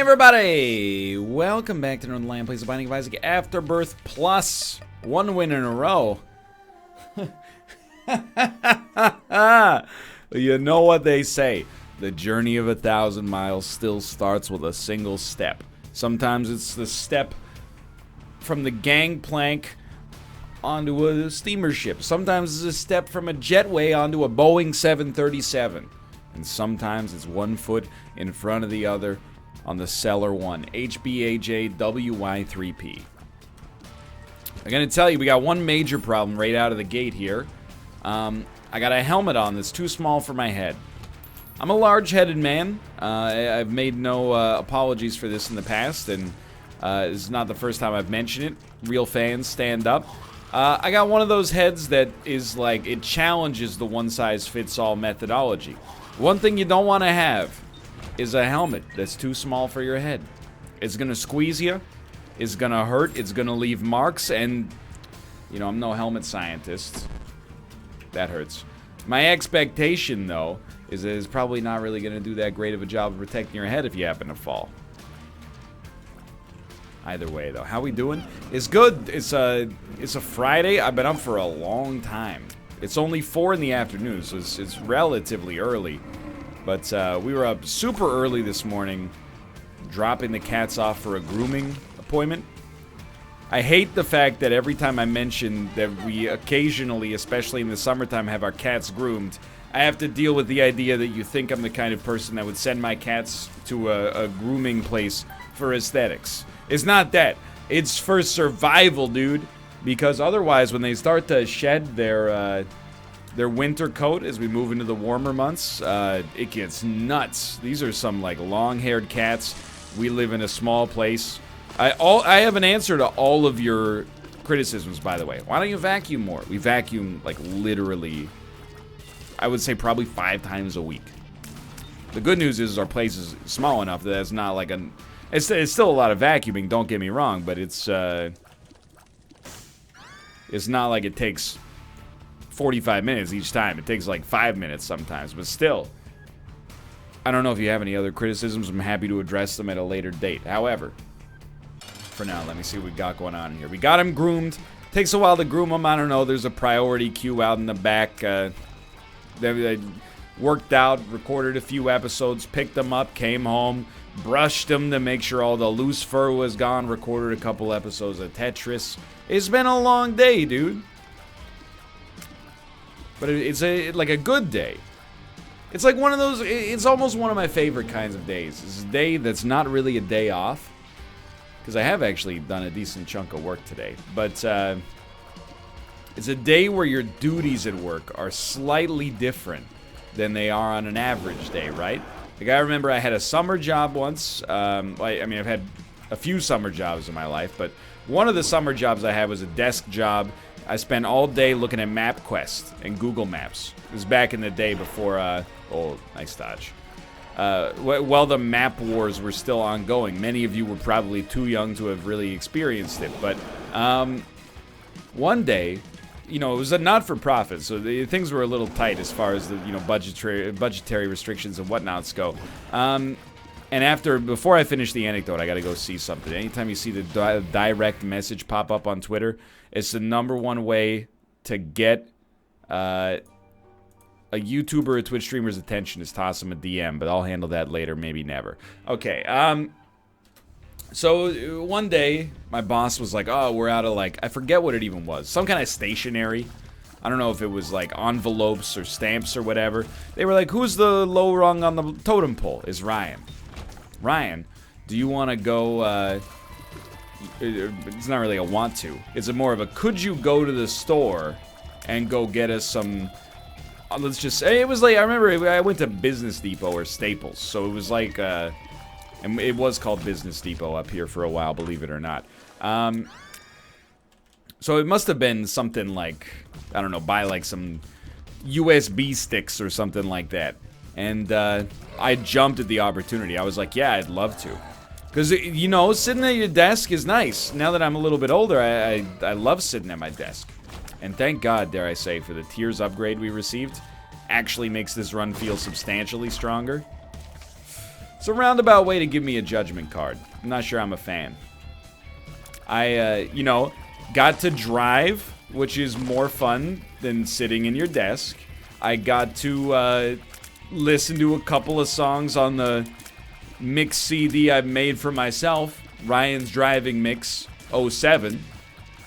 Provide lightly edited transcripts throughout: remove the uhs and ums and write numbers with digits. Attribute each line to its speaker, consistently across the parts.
Speaker 1: Everybody, welcome back to Northernlion Plays the Binding of Isaac Afterbirth Plus. One win in a row. You know what they say. The journey of 1,000 miles still starts with a single step. Sometimes it's the step from the gangplank onto a steamer ship. Sometimes it's a step from a jetway onto a Boeing 737. And sometimes it's one foot in front of the other on the Cellar 1, HBAJWY3P. I'm going to tell you, we got one major problem right out of the gate here. I got a helmet on that's too small for my head. I'm a large-headed man. I've made no apologies for this in the past, and this is not the first time I've mentioned it. Real fans, stand up. I got one of those heads that is like, it challenges the one-size-fits-all methodology. One thing you don't want to have is a helmet that's too small for your head. It's gonna squeeze you, it's gonna hurt, it's gonna leave marks, and, you know, I'm no helmet scientist. That hurts. My expectation, though, is that it's probably not really gonna do that great of a job of protecting your head if you happen to fall. Either way, though, how we doing? It's good. It's a Friday. I've been up for a long time. It's only 4 in the afternoon, so it's relatively early. But we were up super early this morning, dropping the cats off for a grooming appointment. I hate the fact that every time I mention that we occasionally, especially in the summertime, have our cats groomed, I have to deal with the idea that you think I'm the kind of person that would send my cats to a grooming place for aesthetics. It's not that. It's for survival, dude. Because otherwise, when they start to shed their winter coat as we move into the warmer months, it gets nuts. These are some, like, long-haired cats. We live in a small place. I have an answer to all of your criticisms, by the way. Why don't you vacuum more? We vacuum, like, literally, I would say probably 5 times a week. The good news is our place is small enough that it's not like an... It's still a lot of vacuuming, don't get me wrong, but it's not like it takes 45 minutes each time. It takes like 5 minutes sometimes, but still. I don't know if you have any other criticisms. I'm happy to address them at a later date. However, for now, let me see what we got going on here. We got him groomed. Takes a while to groom him. I don't know. There's a priority queue out in the back. They worked out, recorded a few episodes, picked them up, came home, brushed them to make sure all the loose fur was gone, recorded a couple episodes of Tetris. It's been a long day, dude. But it's like a good day. It's like one of those, it's almost one of my favorite kinds of days. It's a day that's not really a day off. Because I have actually done a decent chunk of work today. But it's a day where your duties at work are slightly different than they are on an average day, right? Like, I remember I had a summer job once. I mean, I've had a few summer jobs in my life, but one of the summer jobs I had was a desk job. I spent all day looking at MapQuest and Google Maps. It was back in the day before, oh, nice dodge. While the map wars were still ongoing. Many of you were probably too young to have really experienced it, but one day, you know, it was a not-for-profit, so things were a little tight as far as the, you know, budgetary restrictions and whatnots go. And before I finish the anecdote, I gotta go see something. Anytime you see the direct message pop up on Twitter, it's the #1 way to get a YouTuber or Twitch streamer's attention is toss them a DM, but I'll handle that later, maybe never. Okay, so one day, my boss was like, oh, we're out of, like, I forget what it even was. Some kind of stationery. I don't know if it was, like, envelopes or stamps or whatever. They were like, who's the low rung on the totem pole? Is Ryan. Ryan, do you want to go, it's not really a want to. It's more of a, could you go to the store and go get us some, let's just say, it was like, I remember I went to Business Depot or Staples, so it was like, and it was called Business Depot up here for a while, believe it or not. So it must have been something like, I don't know, buy like some USB sticks or something like that. And I jumped at the opportunity. I was like, yeah, I'd love to. Because, you know, sitting at your desk is nice. Now that I'm a little bit older, I love sitting at my desk. And thank God, dare I say, for the tiers upgrade we received. Actually makes this run feel substantially stronger. It's a roundabout way to give me a judgment card. I'm not sure I'm a fan. I, you know, got to drive, which is more fun than sitting in your desk. I got to listen to a couple of songs on the mix CD I've made for myself. Ryan's Driving Mix 07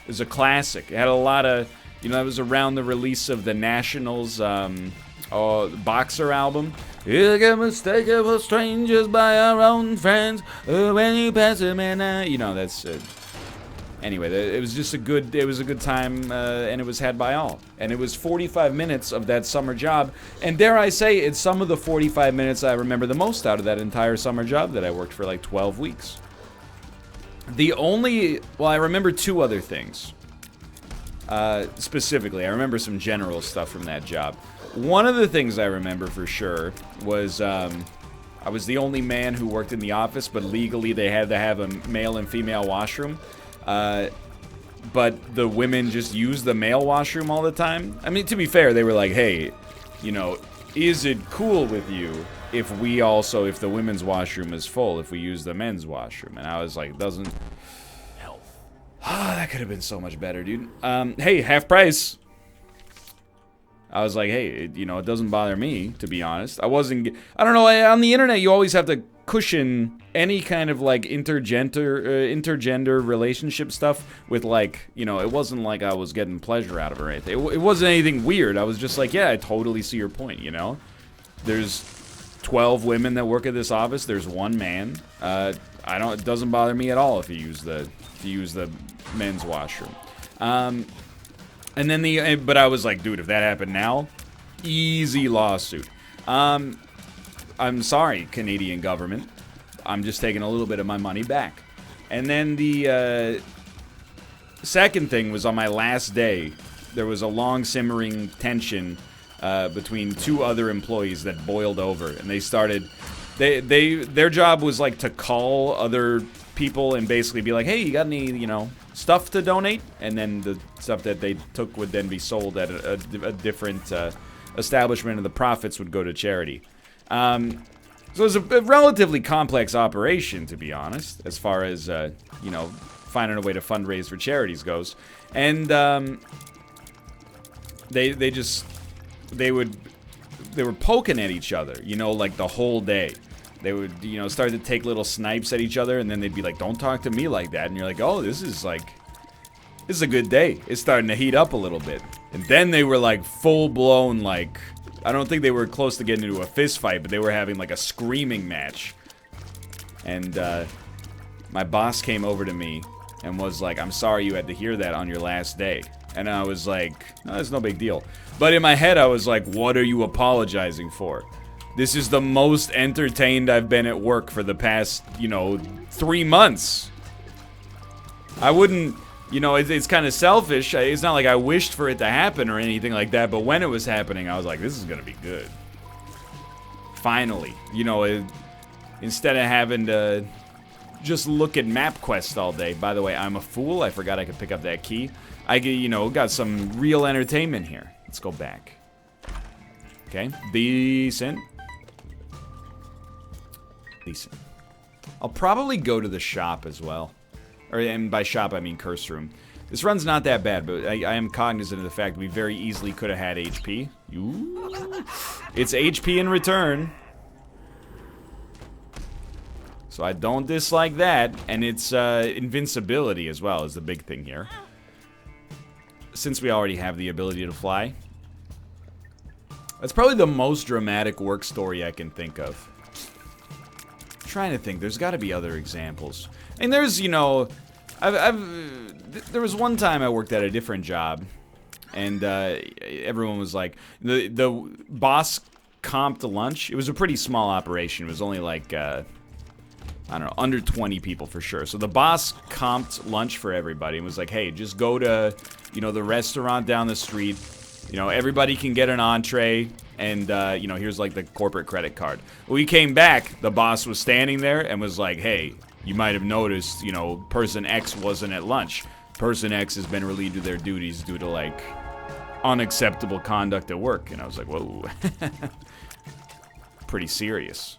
Speaker 1: is a classic. It had a lot of, you know, that was around the release of the Nationals Boxer album. You get mistaken for strangers by our own friends when you pass them and you know, that's anyway, it was just a good time, and it was had by all. And it was 45 minutes of that summer job, and dare I say, it's some of the 45 minutes I remember the most out of that entire summer job that I worked for like 12 weeks. I remember two other things. Specifically, I remember some general stuff from that job. One of the things I remember for sure was I was the only man who worked in the office, but legally they had to have a male and female washroom. But the women just used the male washroom all the time. I mean, to be fair, they were like, hey, you know, is it cool with you if the women's washroom is full, if we use the men's washroom? And I was like, doesn't help. That could have been so much better, dude. Hey, half price. I was like, hey, you know, it doesn't bother me, to be honest. I don't know, on the internet, you always have to cushion any kind of, like, intergender relationship stuff with, like, you know, it wasn't like I was getting pleasure out of it or anything. It wasn't anything weird. I was just like, yeah, I totally see your point, you know? There's 12 women that work at this office. There's one man. It doesn't bother me at all if you use the men's washroom. And then but I was like, dude, if that happened now, easy lawsuit. I'm sorry, Canadian government. I'm just taking a little bit of my money back. And then the second thing was on my last day, there was a long simmering tension between two other employees that boiled over, and they started. Their job was like to call other people and basically be like, hey, you got any, you know, stuff to donate? And then the stuff that they took would then be sold at a different establishment, and the profits would go to charity. So it was a relatively complex operation, to be honest, as far as, you know, finding a way to fundraise for charities goes. And they were poking at each other, you know, like the whole day. They would, you know, start to take little snipes at each other, and then they'd be like, don't talk to me like that. And you're like, oh, this is a good day. It's starting to heat up a little bit. And then they were like full-blown, like, I don't think they were close to getting into a fist fight, but they were having like a screaming match. And my boss came over to me and was like, I'm sorry you had to hear that on your last day. And I was like, oh, that's no big deal. But in my head, I was like, what are you apologizing for? This is the most entertained I've been at work for the past, you know, 3 months. I wouldn't, you know, it's kind of selfish. It's not like I wished for it to happen or anything like that, but when it was happening, I was like, this is gonna be good. Finally, you know, instead of having to just look at MapQuest all day. By the way, I'm a fool. I forgot I could pick up that key. You know, got some real entertainment here. Let's go back. Okay, decent. Decent. I'll probably go to the shop as well. And by shop, I mean curse room. This run's not that bad, but I am cognizant of the fact we very easily could have had HP. Ooh. It's HP in return. So I don't dislike that. And it's invincibility as well is the big thing here. Since we already have the ability to fly. That's probably the most dramatic work story I can think of. Trying to think, there's got to be other examples. And there's, you know, there was one time I worked at a different job, and everyone was like, the boss comped lunch. It was a pretty small operation. It was only like, I don't know, under 20 people for sure. So the boss comped lunch for everybody and was like, hey, just go to, you know, the restaurant down the street. You know, everybody can get an entree, and, you know, here's, like, the corporate credit card. When we came back, the boss was standing there and was like, hey, you might have noticed, you know, person X wasn't at lunch. Person X has been relieved of their duties due to, like, unacceptable conduct at work. And I was like, whoa. Pretty serious.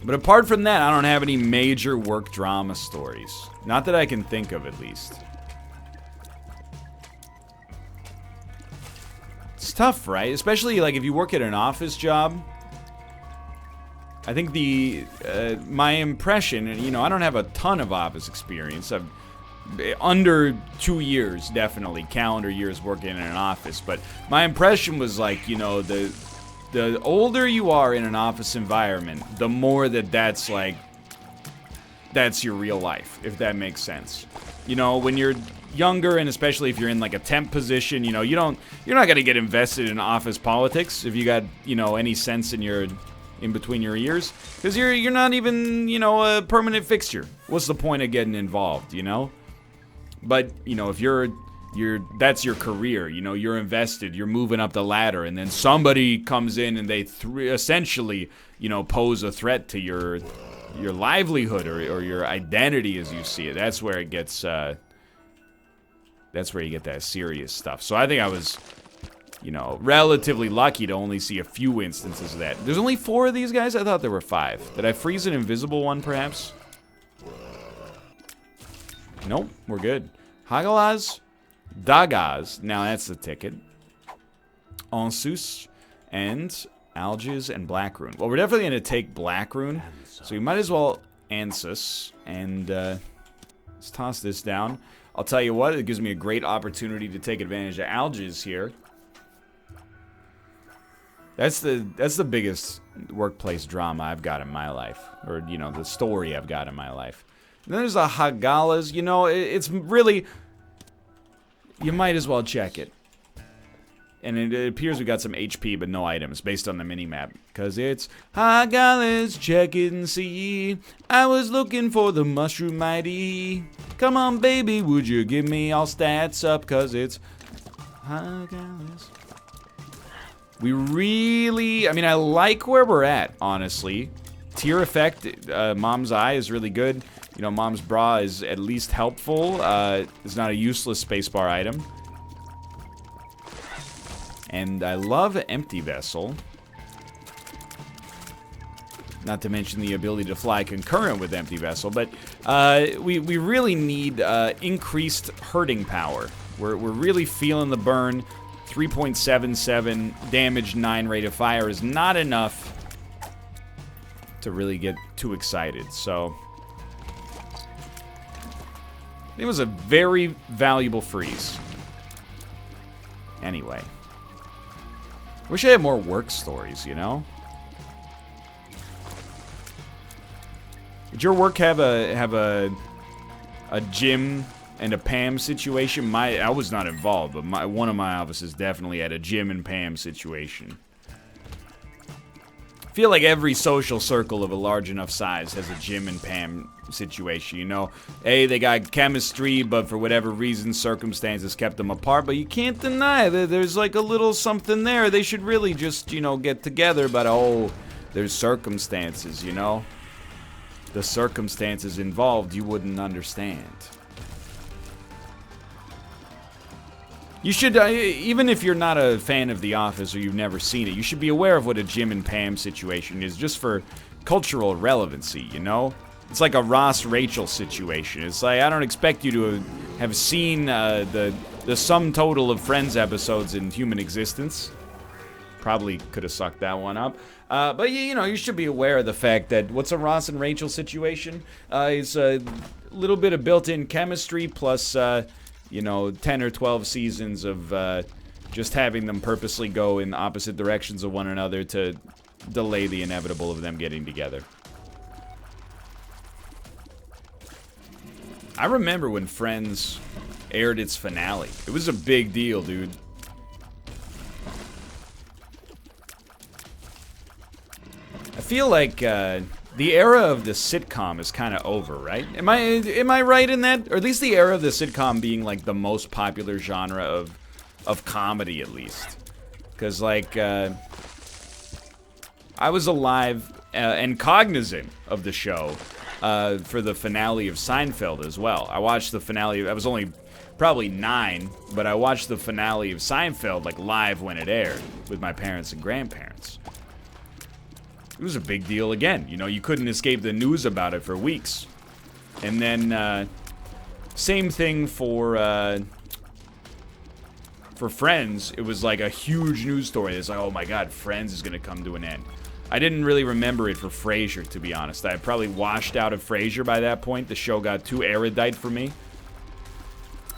Speaker 1: But apart from that, I don't have any major work drama stories. Not that I can think of, at least. It's tough, right? Especially, like, if you work at an office job. I think my impression, and, you know, I don't have a ton of office experience. I've under 2 years, definitely, calendar years working in an office. But my impression was, like, you know, the older you are in an office environment, the more that's like, that's your real life, if that makes sense. You know, when you're younger, and especially if you're in like a temp position, you know, you're not gonna get invested in office politics if you got, you know, any sense in between your ears, because you're not even, you know, a permanent fixture. What's the point of getting involved, you know? But, you know, if that's your career, you know, you're invested, you're moving up the ladder, and then somebody comes in and they essentially, you know, pose a threat to your livelihood or your identity as you see it. That's where it gets, that's where you get that serious stuff. So I think I was, you know, relatively lucky to only see a few instances of that. There's only 4 of these guys? I thought there were 5. Did I freeze an invisible one, perhaps? Nope, we're good. Hagalaz, Dagaz, now that's the ticket. Ensus, and Alges, and Black Rune. Well, we're definitely going to take Black Rune, so we might as well Ansus, and let's toss this down. I'll tell you what, it gives me a great opportunity to take advantage of Alges here. That's the biggest workplace drama I've got in my life, or, you know, the story I've got in my life. And then there's the Hagalas. You know, it's really, you might as well check it. And it appears we got some HP, but no items, based on the minimap. Because it's, Hagalas, check it and see. I was looking for the mushroom ID. Come on, baby, would you give me all stats up? Because it's Hagalas. We really, I mean, I like where we're at, honestly. Tier effect, Mom's Eye is really good. You know, Mom's Bra is at least helpful. It's not a useless spacebar item. And I love Empty Vessel. Not to mention the ability to fly concurrent with Empty Vessel. But we really need increased hurting power. We're really feeling the burn. 3.77 damage, 9 rate of fire is not enough to really get too excited. So it was a very valuable freeze. Anyway. Wish I had more work stories, you know? Did your work have a gym and a Pam situation? I was not involved, but one of my offices definitely had a Jim and Pam situation. I feel like every social circle of a large enough size has a Jim and Pam situation, you know? Hey, they got chemistry, but for whatever reason, circumstances kept them apart, but you can't deny that there's like a little something there. They should really just, you know, get together, but oh, there's circumstances, you know? The circumstances involved you wouldn't understand. You should, even if you're not a fan of The Office or you've never seen it, you should be aware of what a Jim and Pam situation is, just for cultural relevancy, you know? It's like a Ross-Rachel situation. It's like, I don't expect you to have seen the sum total of Friends episodes in human existence. Probably could have sucked that one up. But, you know, you should be aware of the fact that what's a Ross and Rachel situation? It's a little bit of built-in chemistry plus... you know, 10 or 12 seasons of just having them purposely go in opposite directions of one another to delay the inevitable of them getting together. I remember when Friends aired its finale. It was a big deal, dude. I feel like the era of the sitcom is kind of over, right? Am I right in that? Or at least the era of the sitcom being like the most popular genre of comedy, at least. Because like I was alive and cognizant of the show for the finale of Seinfeld as well. I watched the finale. I was only probably 9, but I watched the finale of Seinfeld like live when it aired with my parents and grandparents. it was a big deal again. You know, you couldn't escape the news about it for weeks. And then, same thing for Friends. It was like a huge news story. It's like, oh my god, Friends is gonna come to an end. I didn't really remember it for Frasier, to be honest. I had probably washed out of Frasier by that point. The show got too erudite for me.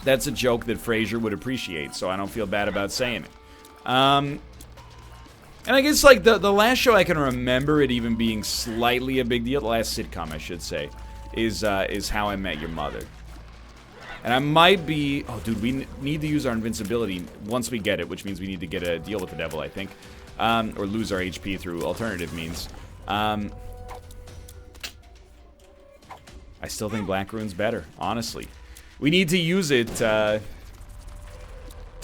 Speaker 1: That's a joke that Frasier would appreciate, so I don't feel bad about saying it. And I guess, like, the last show I can remember it even being slightly a big deal, the last sitcom, I should say, is How I Met Your Mother. And I might be... Oh, dude, we need to use our invincibility once we get it, which means we need to get a deal with the devil, I think. Or lose our HP through alternative means. I still think Black Rune's better, honestly. We need to use it to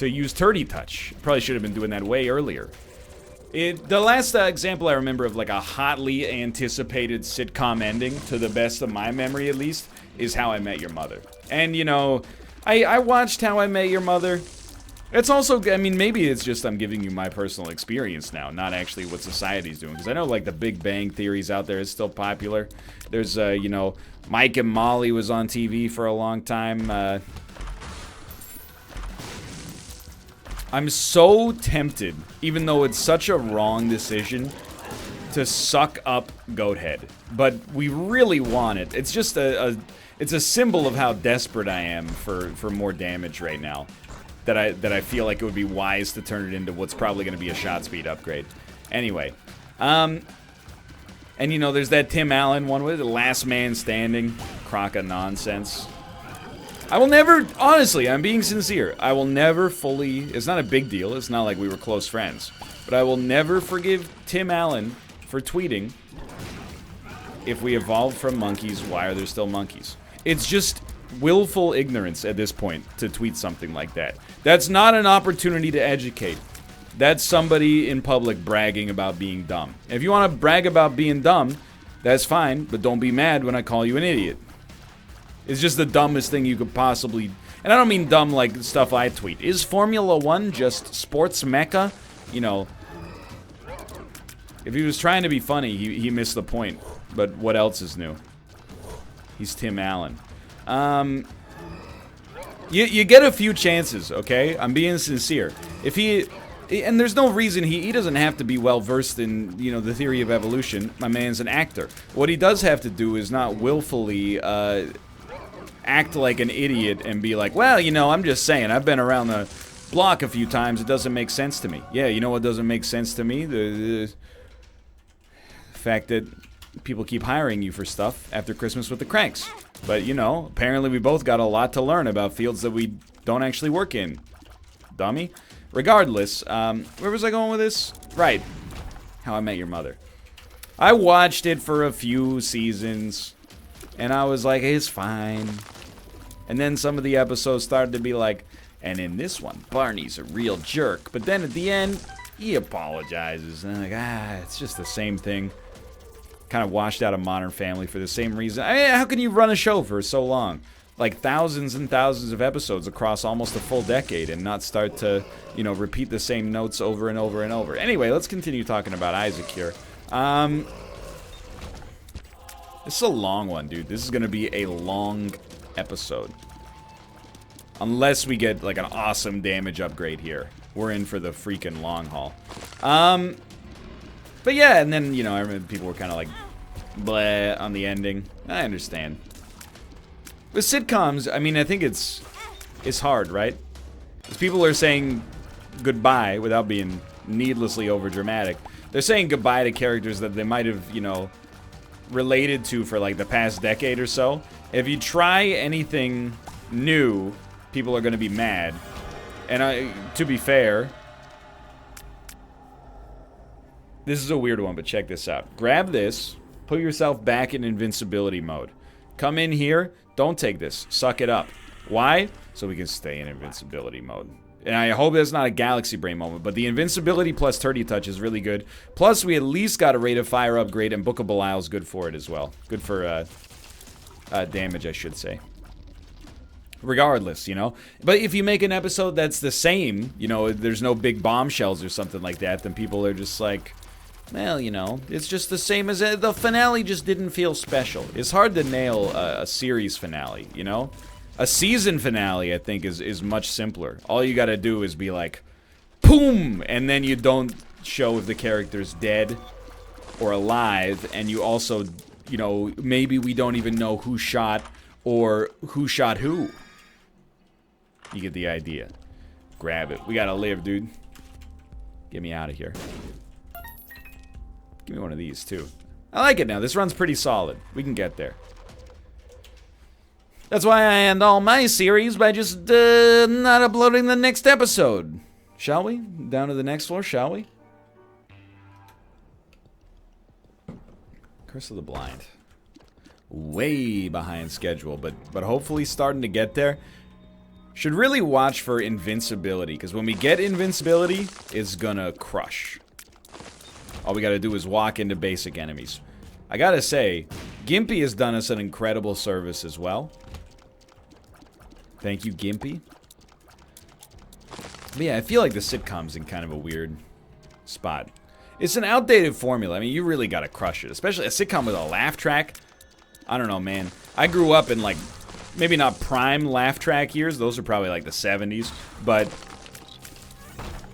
Speaker 1: use Turdy Touch. Probably should have been doing that way earlier. The last example I remember of like a hotly anticipated sitcom ending, to the best of my memory at least, is How I Met Your Mother. And, you know, I watched How I Met Your Mother. It's also, I mean, maybe it's just I'm giving you my personal experience now, not actually what society's doing. Because I know, like, the Big Bang Theory's out there. It's still popular. There's, you know, Mike and Molly was on TV for a long time. I'm so tempted, even though it's such a wrong decision, to suck up Goathead. But we really want it. It's just it's a symbol of how desperate I am for more damage right now. That I feel like it would be wise to turn it into what's probably going to be a shot speed upgrade. Anyway, and you know, there's that Tim Allen one with the last man standing, crock of nonsense. I will never, honestly, I'm being sincere, I will never fully, it's not a big deal, it's not like we were close friends, but I will never forgive Tim Allen for tweeting, if we evolved from monkeys, why are there still monkeys? It's just willful ignorance at this point to tweet something like that. That's not an opportunity to educate. That's somebody in public bragging about being dumb. If you want to brag about being dumb, that's fine, but don't be mad when I call you an idiot. It's just the dumbest thing you could possibly... And I don't mean dumb like stuff I tweet. Is Formula 1 just sports mecca? You know, if he was trying to be funny, he missed the point. But what else is new? He's Tim Allen. You get a few chances, okay? I'm being sincere. If he... And there's no reason he doesn't have to be well versed in, you know, the theory of evolution. My man's an actor. What he does have to do is not willfully act like an idiot and be like, well, you know, I'm just saying, I've been around the block a few times, it doesn't make sense to me. Yeah, you know what doesn't make sense to me? The fact that people keep hiring you for stuff after Christmas with the cranks. But, you know, apparently we both got a lot to learn about fields that we don't actually work in. Dummy. Regardless, where was I going with this? Right. How I Met Your Mother. I watched it for a few seasons, and I was like, it's fine. And then some of the episodes started to be like, and in this one, Barney's a real jerk. But then at the end, he apologizes. And I'm like, it's just the same thing. Kind of washed out of Modern Family for the same reason. I mean, how can you run a show for so long? Like thousands and thousands of episodes across almost a full decade and not start to, you know, repeat the same notes over and over and over. Anyway, let's continue talking about Isaac here. This is a long one, dude. This is going to be a long episode. Unless we get, like, an awesome damage upgrade here. We're in for the freaking long haul. But yeah, and then, you know, I remember people were kind of like, bleh, on the ending. I understand. With sitcoms, I mean, I think it's hard, right? Because people are saying goodbye without being needlessly overdramatic. They're saying goodbye to characters that they might have, you know, related to for like the past decade or so. If you try anything new, people are going to be mad. And to be fair, this is a weird one, but check this out. Grab this, put yourself back in invincibility mode. Come in here, don't take this, suck it up. Why? So we can stay in invincibility mode. And I hope that's not a Galaxy Brain moment, but the invincibility plus 30 touch is really good. Plus, we at least got a rate of fire upgrade, and Book of Belial is good for it as well. Good for damage, I should say. Regardless, you know. But if you make an episode that's the same, you know, there's no big bombshells or something like that, then people are just like, Well, you know, it's just the same as the finale just didn't feel special. It's hard to nail a series finale, you know? A season finale, I think, is much simpler. All you gotta do is be like, boom! And then you don't show if the character's dead or alive, and you also, you know, maybe we don't even know who shot or who shot who. You get the idea. Grab it. We gotta live, dude. Get me out of here. Give me one of these, too. I like it now. This run's pretty solid. We can get there. That's why I end all my series by just not uploading the next episode. Shall we? Down to the next floor, shall we? Curse of the Blind. Way behind schedule, but hopefully starting to get there. Should really watch for invincibility, because when we get invincibility, it's gonna crush. All we gotta do is walk into basic enemies. I gotta say, Gimpy has done us an incredible service as well. Thank you, Gimpy. But yeah, I feel like the sitcom's in kind of a weird spot. It's an outdated formula. I mean, you really gotta crush it. Especially a sitcom with a laugh track. I don't know, man. I grew up in, like, maybe not prime laugh track years. Those are probably, like, the 70s. But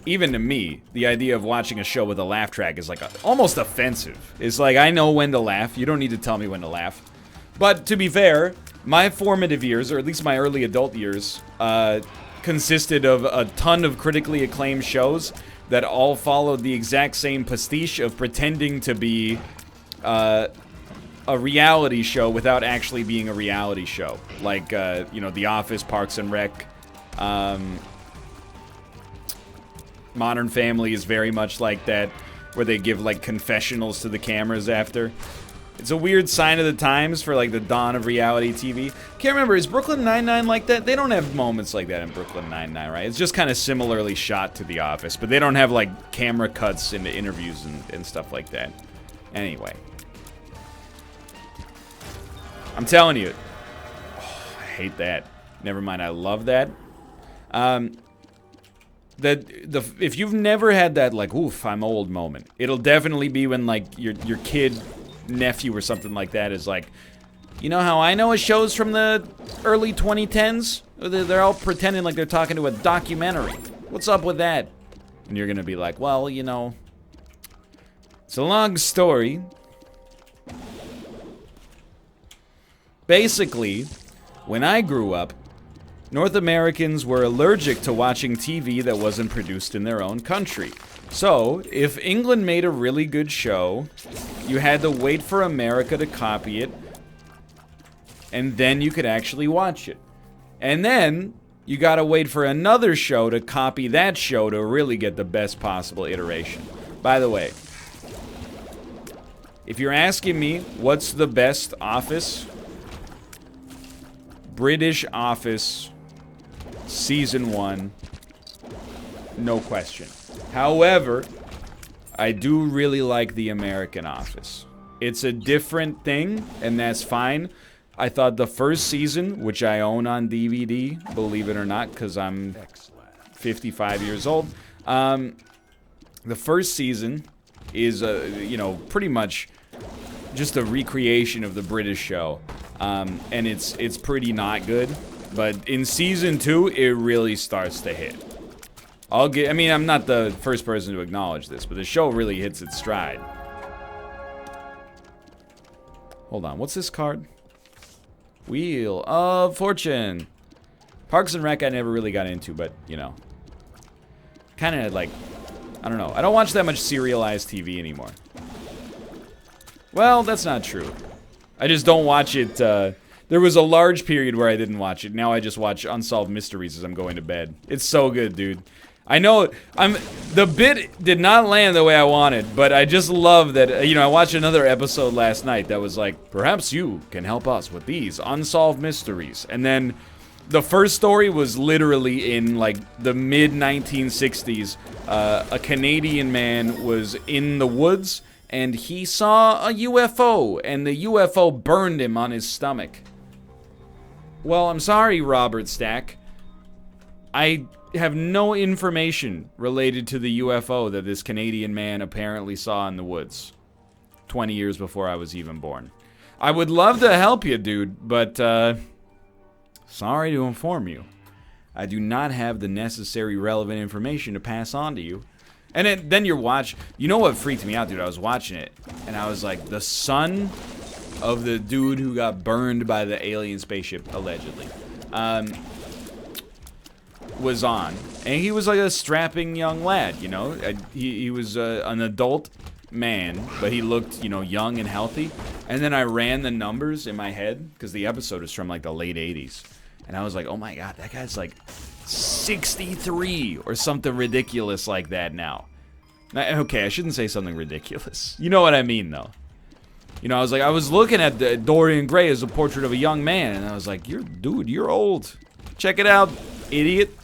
Speaker 1: even to me, the idea of watching a show with a laugh track is, like, almost offensive. It's like, I know when to laugh. You don't need to tell me when to laugh. But, to be fair, my formative years, or at least my early adult years, consisted of a ton of critically acclaimed shows that all followed the exact same pastiche of pretending to be a reality show without actually being a reality show. Like, you know, The Office, Parks and Rec. Modern Family is very much like that, where they give, like, confessionals to the cameras after. It's a weird sign of the times for, like, the dawn of reality TV. Can't remember, is Brooklyn Nine-Nine like that? They don't have moments like that in Brooklyn Nine-Nine, right? It's just kind of similarly shot to The Office, but they don't have, like, camera cuts into interviews and stuff like that. Anyway. I'm telling you. Oh, I hate that. Never mind, I love that. If you've never had that, like, oof, I'm old moment, it'll definitely be when, like, your kid, nephew or something like that is like, you know how I know a show's from the early 2010s? They're all pretending like they're talking to a documentary. What's up with that? And you're gonna be like, well, you know, it's a long story. Basically, when I grew up, North Americans were allergic to watching TV that wasn't produced in their own country. So, if England made a really good show, you had to wait for America to copy it, and then you could actually watch it. And then, you gotta wait for another show to copy that show to really get the best possible iteration. By the way, if you're asking me what's the best Office, British Office, Season 1, no question. However, I do really like the American Office. It's a different thing, and that's fine. I thought the first season, which I own on DVD, believe it or not, because I'm 55 years old, the first season is, you know, pretty much just a recreation of the British show, and it's pretty not good. But in season 2, it really starts to hit. I mean, I'm not the first person to acknowledge this, but the show really hits its stride. Hold on, what's this card? Wheel of Fortune. Parks and Rec I never really got into, but, you know. Kind of like, I don't know. I don't watch that much serialized TV anymore. Well, that's not true. I just don't watch it, there was a large period where I didn't watch it. Now I just watch Unsolved Mysteries as I'm going to bed. It's so good, dude. I know the bit did not land the way I wanted, but I just love that, you know, I watched another episode last night that was like, perhaps you can help us with these unsolved mysteries. And then the first story was literally in, like, the mid-1960s. A Canadian man was in the woods, and he saw a UFO, and the UFO burned him on his stomach. Well, I'm sorry, Robert Stack. I have no information related to the UFO that this Canadian man apparently saw in the woods 20 years before I was even born. I would love to help you, dude, but sorry to inform you. I do not have the necessary relevant information to pass on to you. And then you're watching. You know what freaked me out, dude? I was watching it, and I was like, the son of the dude who got burned by the alien spaceship, allegedly, was on. And he was like a strapping young lad, you know? He was an adult man, but he looked, you know, young and healthy. And then I ran the numbers in my head, because the episode is from like the late 80s. And I was like, oh my god, that guy's like 63 or something ridiculous like that now. Okay, I shouldn't say something ridiculous. You know what I mean, though. You know, I was looking at Dorian Gray as a portrait of a young man, and I was like, dude, you're old. Check it out, idiot.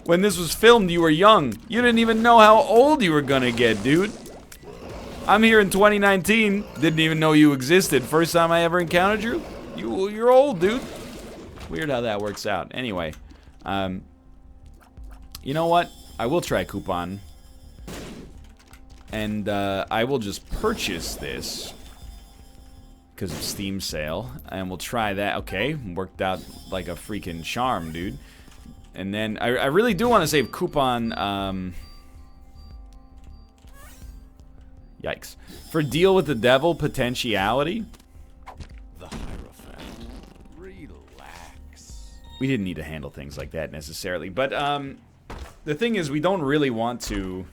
Speaker 1: When this was filmed, you were young. You didn't even know how old you were gonna get, dude. I'm here in 2019, didn't even know you existed. First time I ever encountered you? You're old, dude. Weird how that works out. Anyway, you know what? I will try coupon. And I will just purchase this because of Steam sale. And we'll try that. Okay, worked out like a freaking charm, dude. And then I really do want to save coupon. Yikes. For Deal with the Devil Potentiality. The Hierophant. Relax. We didn't need to handle things like that necessarily. But the thing is, we don't really want to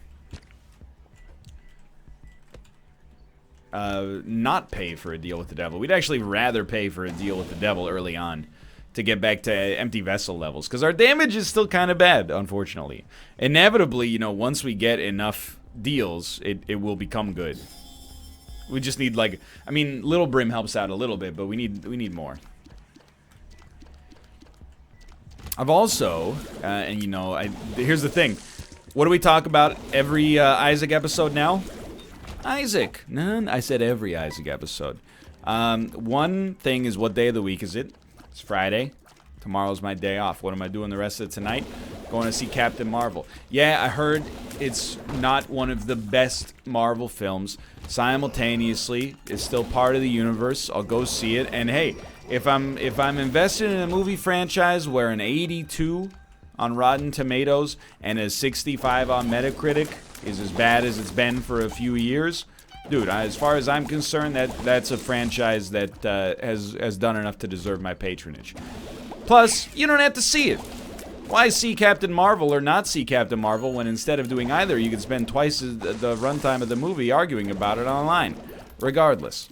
Speaker 1: not pay for a deal with the devil. We'd actually rather pay for a deal with the devil early on to get back to empty vessel levels, because our damage is still kind of bad, unfortunately. Inevitably, you know, once we get enough deals, it will become good. We just need, like, I mean, Little Brim helps out a little bit, but we need more. I've also, and you know, here's the thing. What do we talk about every Isaac episode now? Isaac. None. I said every Isaac episode. One thing is, what day of the week is it? It's Friday. Tomorrow's my day off. What am I doing the rest of tonight? Going to see Captain Marvel. Yeah, I heard it's not one of the best Marvel films. Simultaneously, it's still part of the universe. I'll go see it. And hey, if I'm invested in a movie franchise where an 82 on Rotten Tomatoes and a 65 on Metacritic is as bad as it's been for a few years, dude, as far as I'm concerned, that's a franchise that has done enough to deserve my patronage. Plus, you don't have to see it. Why see Captain Marvel or not see Captain Marvel when instead of doing either, you could spend twice the runtime of the movie arguing about it online? Regardless.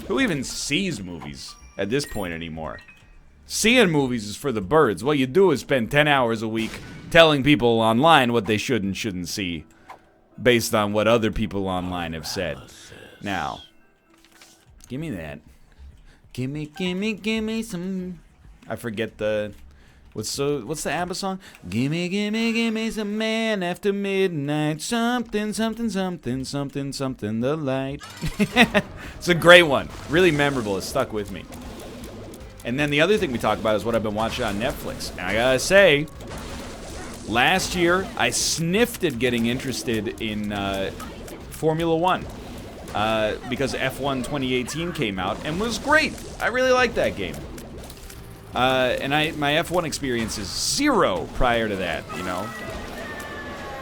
Speaker 1: Who even sees movies at this point anymore? Seeing movies is for the birds. What you do is spend 10 hours a week telling people online what they should and shouldn't see, based on what other people online have said. Now, give me that. Give me some. I forget the. What's the ABBA song? Give me some Man After Midnight. Something, something, something, something, something. The light. It's a great one. Really memorable. It stuck with me. And then the other thing we talk about is what I've been watching on Netflix. And I gotta say, last year, I sniffed at getting interested in Formula One because F1 2018 came out and was great. I really liked that game. And my F1 experience is zero prior to that, you know.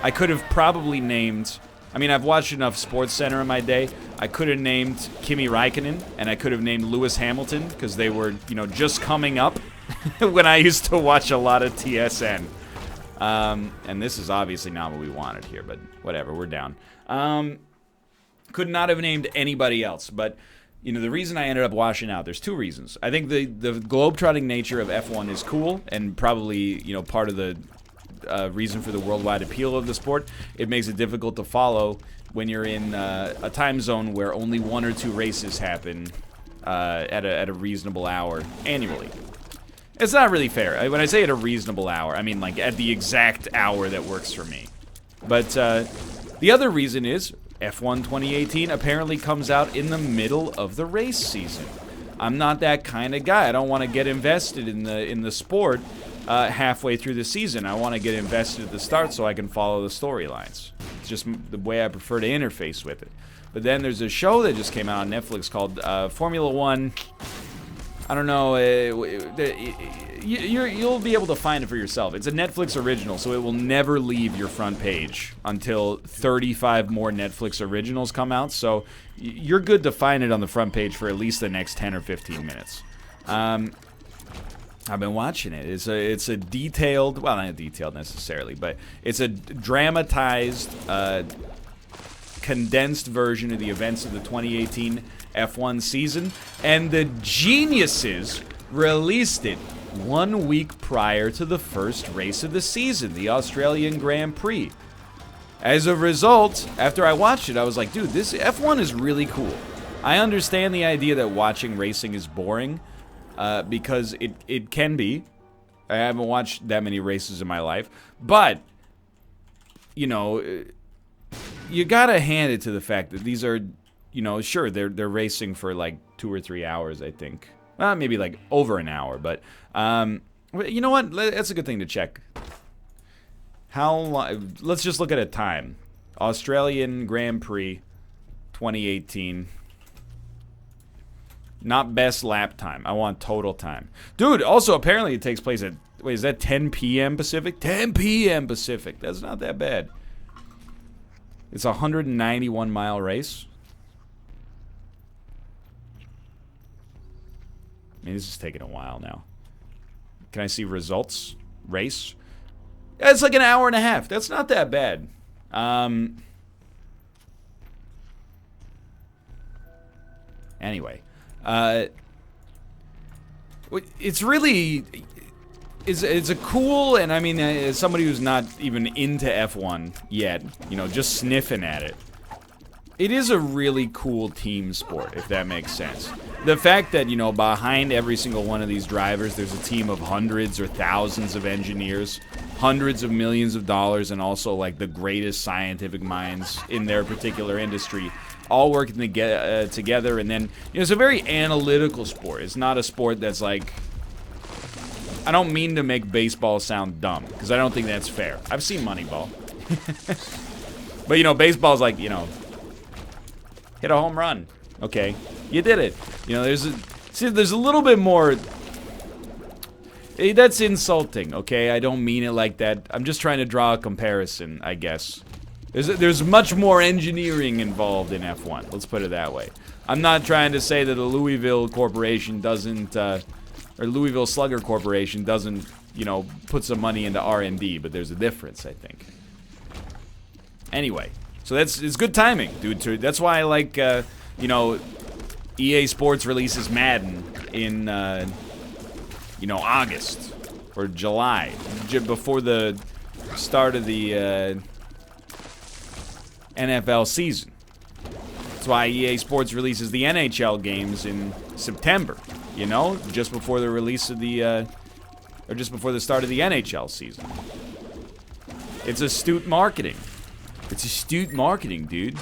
Speaker 1: I could have probably named... I mean, I've watched enough Sports Center in my day. I could have named Kimi Räikkönen, and I could have named Lewis Hamilton, because they were, you know, just coming up when I used to watch a lot of TSN. And this is obviously not what we wanted here, but whatever, we're down. Could not have named anybody else, but, you know, the reason I ended up washing out, there's two reasons. I think the globetrotting nature of F1 is cool, and probably, you know, part of the reason for the worldwide appeal of the sport. It makes it difficult to follow when you're in a time zone where only 1 or 2 races happen at a reasonable hour annually. It's not really fair. When I say at a reasonable hour, I mean like at the exact hour that works for me. But the other reason is F1 2018 apparently comes out in the middle of the race season. I'm not that kind of guy. I don't want to get invested in the sport halfway through the season. I want to get invested at the start so I can follow the storylines. It's just the way I prefer to interface with it. But then there's a show that just came out on Netflix called Formula One. I don't know. You'll be able to find it for yourself. It's a Netflix original, so it will never leave your front page until 35 more Netflix originals come out. So you're good to find it on the front page for at least the next 10 or 15 minutes. I've been watching it. It's a detailed, well, not detailed necessarily, but it's a dramatized, condensed version of the events of the 2018 F1 season, and the geniuses released it 1 week prior to the first race of the season, the Australian Grand Prix. As a result, after I watched it, I was like, dude, this F1 is really cool. I understand the idea that watching racing is boring, because it can be. I haven't watched that many races in my life, but, you know, you gotta hand it to the fact that these are, you know, sure, they're racing for like 2 or 3 hours, I think. Well, maybe like over an hour, but you know what? That's a good thing to check. How long? Let's just look at a time. Australian Grand Prix 2018. Not best lap time. I want total time. Dude, also apparently it takes place at, wait, is that 10 p.m. Pacific? 10 p.m. Pacific. That's not that bad. It's a 191-mile race. I mean, this is taking a while now. Can I see results? Race? Yeah, it's like an hour and a half. That's not that bad. Anyway. It's really... It's a cool, and I mean, as somebody who's not even into F1 yet, you know, just sniffing at it, it is a really cool team sport, if that makes sense. The fact that, you know, behind every single one of these drivers, there's a team of hundreds or thousands of engineers, hundreds of millions of dollars, and also, like, the greatest scientific minds in their particular industry, all working together, and then, you know, it's a very analytical sport. It's not a sport that's, like... I don't mean to make baseball sound dumb, because I don't think that's fair. I've seen Moneyball. But, you know, baseball's like, you know, hit a home run. Okay, you did it. You know, there's a little bit more... That's insulting, okay? I don't mean it like that. I'm just trying to draw a comparison, I guess. There's much more engineering involved in F1. Let's put it that way. I'm not trying to say that the Louisville Corporation doesn't... or Louisville Slugger Corporation doesn't, you know, put some money into R&D, but there's a difference, I think. Anyway, so it's good timing, dude. That's why I like, you know, EA Sports releases Madden in, you know, August or July, before the start of the NFL season. That's why EA Sports releases the NHL games in September. You know, just before the release of the, or just before the start of the NHL season. It's astute marketing. It's astute marketing, dude.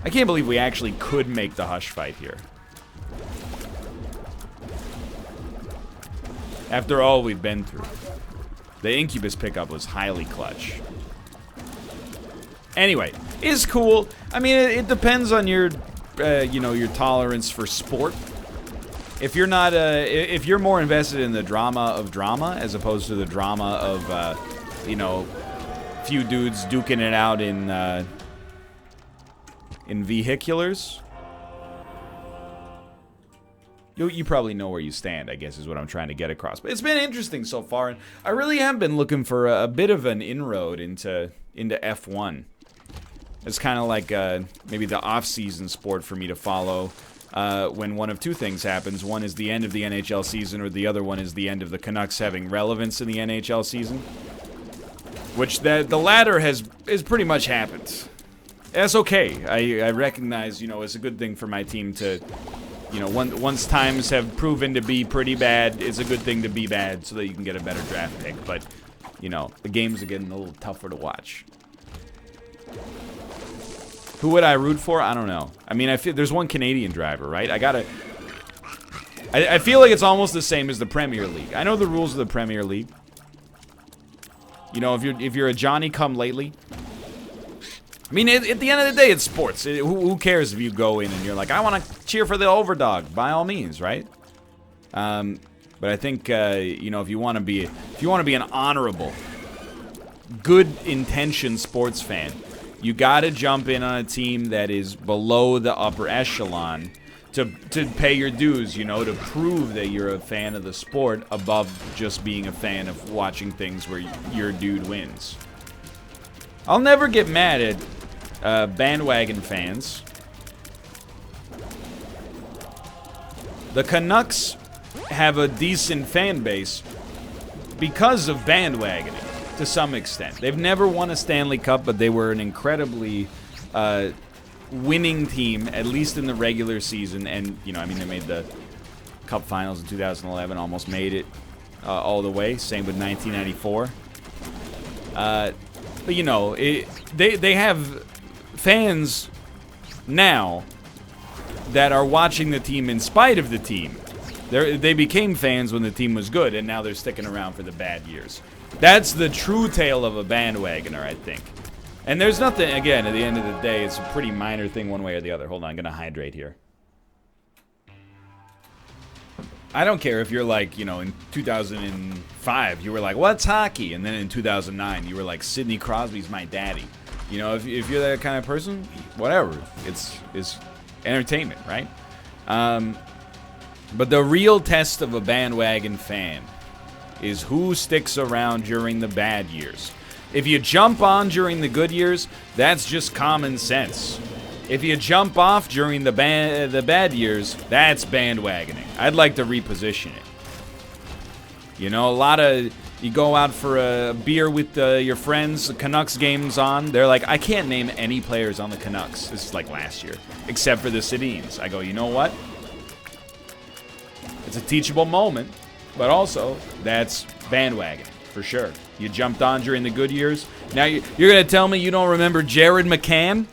Speaker 1: I can't believe we actually could make the Hush fight here. After all we've been through. The Incubus pickup was highly clutch. Anyway, it's cool. I mean, it depends on your, you know, your tolerance for sport. If you're not, if you're more invested in the drama of drama as opposed to the drama of, you know, few dudes duking it out in vehiculars, you probably know where you stand, I guess, is what I'm trying to get across. But it's been interesting so far, and I really have been looking for a bit of an inroad into F1. It's kind of like maybe the off-season sport for me to follow. When one of two things happens. One is the end of the NHL season, or the other one is the end of the Canucks having relevance in the NHL season. Which the latter has pretty much happened. That's okay. I recognize, you know, it's a good thing for my team to, you know, once times have proven to be pretty bad, it's a good thing to be bad so that you can get a better draft pick. But, you know, the games are getting a little tougher to watch. Who would I root for? I don't know. I mean, I feel there's one Canadian driver, right? I gotta I feel like it's almost the same as the Premier League. I know the rules of the Premier League. You know, if you're a Johnny-come-lately. I mean, at the end of the day, it's sports. Who cares if you go in and you're like, I want to cheer for the overdog? By all means, right? But I think you know, if you want to be an honorable, good-intentioned sports fan, you got to jump in on a team that is below the upper echelon to pay your dues, you know, to prove that you're a fan of the sport above just being a fan of watching things where your dude wins. I'll never get mad at bandwagon fans. The Canucks have a decent fan base because of bandwagoning to some extent. They've never won a Stanley Cup, but they were an incredibly winning team, at least in the regular season. And, you know, I mean, they made the Cup Finals in 2011, almost made it all the way. Same with 1994. But, you know, they have fans now that are watching the team in spite of the team. They became fans when the team was good, and now they're sticking around for the bad years. That's the true tale of a bandwagoner, I think. And there's nothing, again, at the end of the day, it's a pretty minor thing one way or the other. Hold on, I'm going to hydrate here. I don't care if you're like, you know, in 2005, you were like, what's hockey? And then in 2009, you were like, Sidney Crosby's my daddy. You know, if you're that kind of person, whatever. It's entertainment, right? But the real test of a bandwagon fan is who sticks around during the bad years. If you jump on during the good years, that's just common sense. If you jump off during the bad years, that's bandwagoning. I'd like to reposition it. You know, you go out for a beer with your friends, the Canucks game's on. They're like, I can't name any players on the Canucks. This is like last year, except for the Sedins. I go, you know what? It's a teachable moment, but also that's bandwagoning for sure. You jumped on during the good years. Now you're going to tell me you don't remember Jared McCann?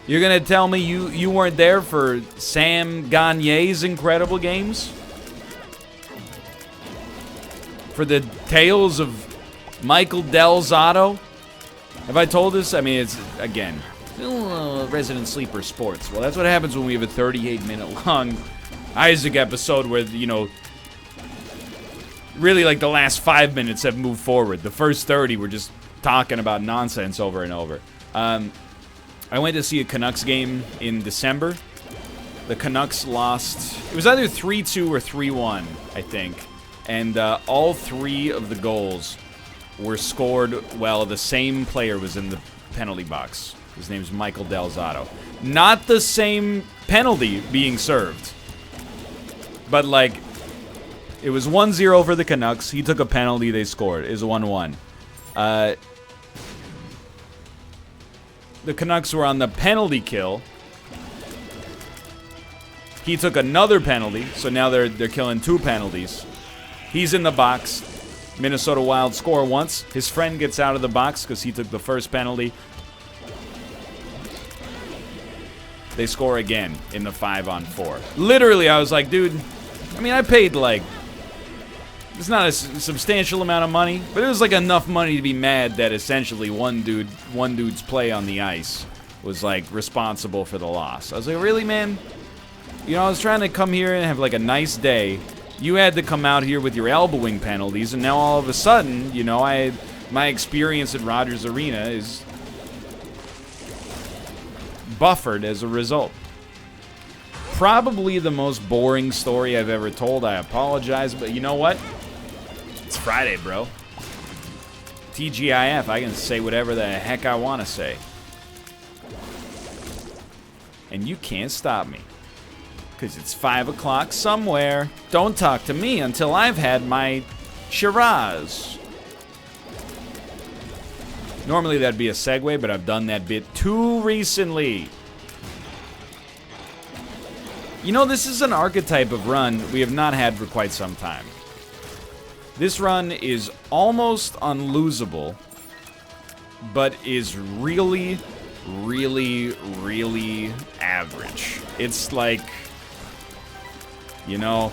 Speaker 1: You're going to tell me you weren't there for Sam Gagner's incredible games? For the tales of Michael Del Zotto? Have I told this? I mean, it's, again, resident sleeper sports. Well, that's what happens when we have a 38-minute long Isaac episode where, you know, really like the last 5 minutes have moved forward. The first 30 we're just talking about nonsense over and over. I went to see a Canucks game in December. The Canucks lost. It was either 3-2 or 3-1, I think. And all three of the goals were scored while the same player was in the penalty box. His name's Michael Del Zotto. Not the same penalty being served. But, like, it was 1-0 for the Canucks. He took a penalty. They scored. It was 1-1. The Canucks were on the penalty kill. He took another penalty, so now they're killing two penalties. He's in the box. Minnesota Wild score once. His friend gets out of the box because he took the first penalty. They score again in the 5-on-4. Literally, I was like, dude, I mean, I paid like, it's not a substantial amount of money, but it was like enough money to be mad that essentially one dude's play on the ice was like responsible for the loss. I was like, really, man? You know, I was trying to come here and have like a nice day. You had to come out here with your elbowing penalties, and now all of a sudden, you know, my experience at Rogers Arena is buffered as a result. Probably the most boring story I've ever told. I apologize, but you know what? It's Friday, bro. TGIF, I can say whatever the heck I want to say. And you can't stop me. Because it's 5 o'clock somewhere. Don't talk to me until I've had my Shiraz. Normally that'd be a segue, but I've done that bit too recently. You know, this is an archetype of run we have not had for quite some time. This run is almost unlosable, but is really, really, really average. It's like You know,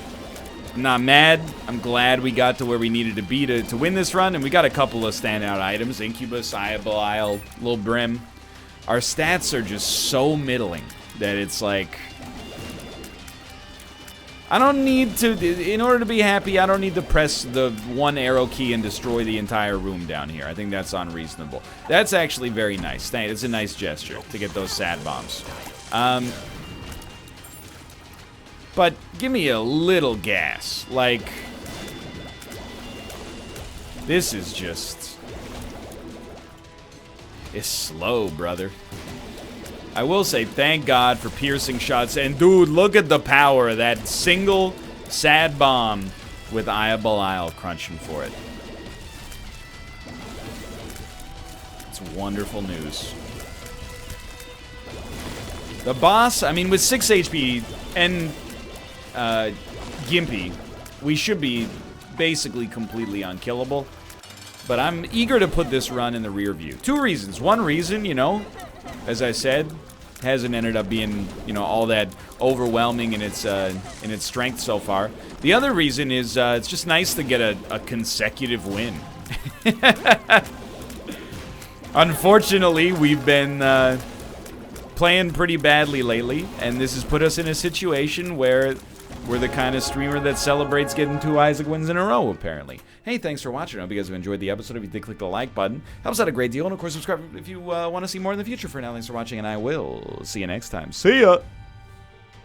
Speaker 1: I'm not mad. I'm glad we got to where we needed to be to win this run, and we got a couple of standout items. Incubus, Eye of Belial, Little Brim. Our stats are just so middling that it's like... I don't need to, in order to be happy, I don't need to press the one arrow key and destroy the entire room down here. I think that's unreasonable. That's actually very nice. It's a nice gesture to get those sad bombs. But give me a little gas. Like, this is just... It's slow, brother. I will say thank God for piercing shots. And dude, look at the power of that single sad bomb with Eye of Belial crunching for it. It's wonderful news. The boss, I mean, with 6 HP and Gimpy, we should be basically completely unkillable. But I'm eager to put this run in the rear view. 2 reasons. One reason, you know, as I said, hasn't ended up being, you know, all that overwhelming in its strength so far. The other reason is it's just nice to get a consecutive win. Unfortunately, we've been playing pretty badly lately, and this has put us in a situation where we're the kind of streamer that celebrates getting 2 Isaac wins in a row, apparently. Hey, thanks for watching. I hope you guys have enjoyed the episode. If you did, click the like button. Helps out a great deal. And, of course, subscribe if you want to see more in the future. For now, thanks for watching, and I will see you next time. See ya!